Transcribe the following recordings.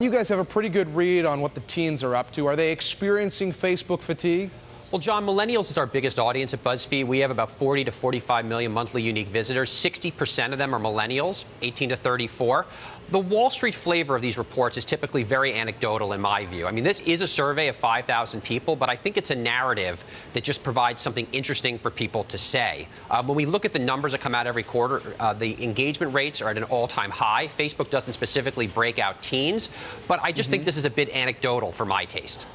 You guys have a pretty good read on what the teens are up to. Are they experiencing Facebook fatigue? Well, John, millennials is our biggest audience at BuzzFeed. We have about 40 to 45 million monthly unique visitors. 60% of them are millennials, 18 to 34. The Wall Street flavor of these reports is typically very anecdotal in my view. I mean, this is a survey of 5,000 people, but I think it's a narrative that just provides something interesting for people to say. When we look at the numbers that come out every quarter, the engagement rates are at an all-time high. Facebook doesn't specifically break out teens, but I just think this is a bit anecdotal for my taste.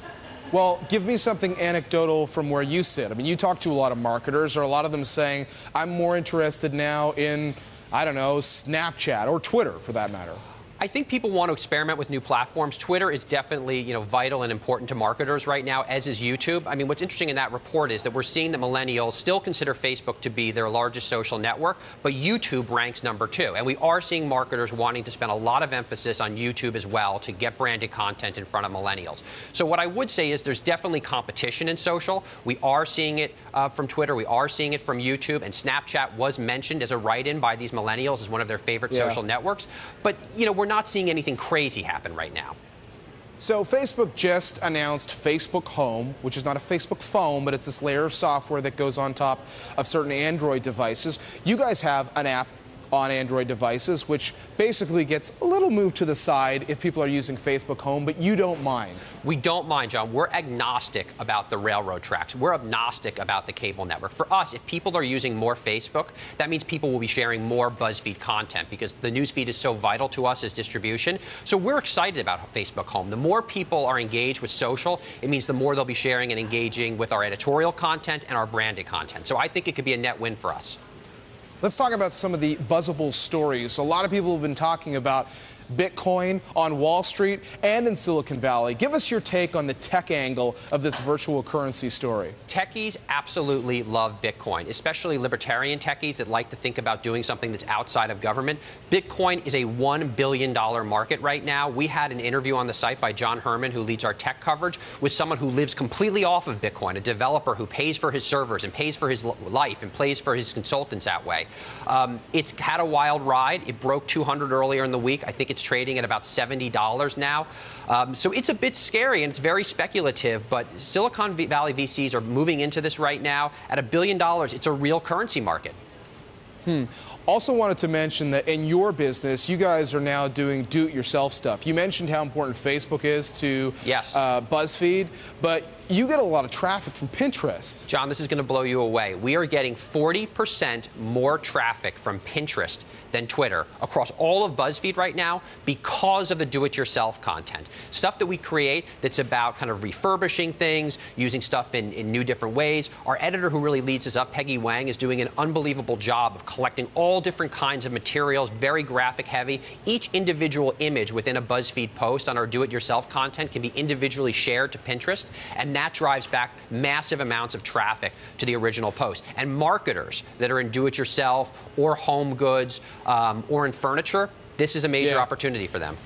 Well, give me something anecdotal from where you sit. I mean, you talk to a lot of marketers. Are a lot of them saying, I'm more interested now in, I don't know, Snapchat or Twitter, for that matter? I think people want to experiment with new platforms. Twitter is definitely, vital and important to marketers right now, as is YouTube. I mean, what's interesting in that report is that we're seeing that millennials still consider Facebook to be their largest social network, but YouTube ranks #2. And we are seeing marketers wanting to spend a lot of emphasis on YouTube as well to get branded content in front of millennials. So what I would say is there's definitely competition in social. We are seeing it from Twitter. We are seeing it from YouTube. And Snapchat was mentioned as a write-in by these millennials as one of their favorite social networks. But, we're not seeing anything crazy happen right now. So Facebook just announced Facebook Home, which is not a Facebook phone, but it's this layer of software that goes on top of certain Android devices. You guys have an app on Android devices, which basically gets a little moved to the side if people are using Facebook Home, but you don't mind. We don't mind, John. We're agnostic about the railroad tracks. We're agnostic about the cable network. For us, if people are using more Facebook, that means people will be sharing more BuzzFeed content because the newsfeed is so vital to us as distribution. So we're excited about Facebook Home. The more people are engaged with social, it means the more they'll be sharing and engaging with our editorial content and our branded content. So I think it could be a net win for us. Let's talk about some of the buzzable stories. A lot of people have been talking about Bitcoin on Wall Street and in Silicon Valley. Give us your take on the tech angle of this virtual currency story. Techies absolutely love Bitcoin, especially libertarian techies that like to think about doing something that's outside of government. Bitcoin is a $1 billion market right now. We had an interview on the site by John Herman, who leads our tech coverage, with someone who lives completely off of Bitcoin, a developer who pays for his servers and pays for his life and pays for his consultants that way. It's had a wild ride. It broke 200 earlier in the week. I think it's trading at about $70 now. So it's a bit scary and it's very speculative, but Silicon Valley VCs are moving into this right now. At $1 billion, it's a real currency market. Also wanted to mention that in your business, you guys are now doing do-it-yourself stuff. You mentioned how important Facebook is to BuzzFeed, but you get a lot of traffic from Pinterest. John, this is going to blow you away. We are getting 40% more traffic from Pinterest than Twitter across all of BuzzFeed right now because of the do-it-yourself content. Stuff that we create that's about kind of refurbishing things, using stuff in new different ways. Our editor who really leads us up, Peggy Wang, is doing an unbelievable job of collecting all different kinds of materials, very graphic heavy. Each individual image within a BuzzFeed post on our do-it-yourself content can be individually shared to Pinterest, and that drives back massive amounts of traffic to the original post. And marketers that are in do-it-yourself or home goods or in furniture, this is a major opportunity for them.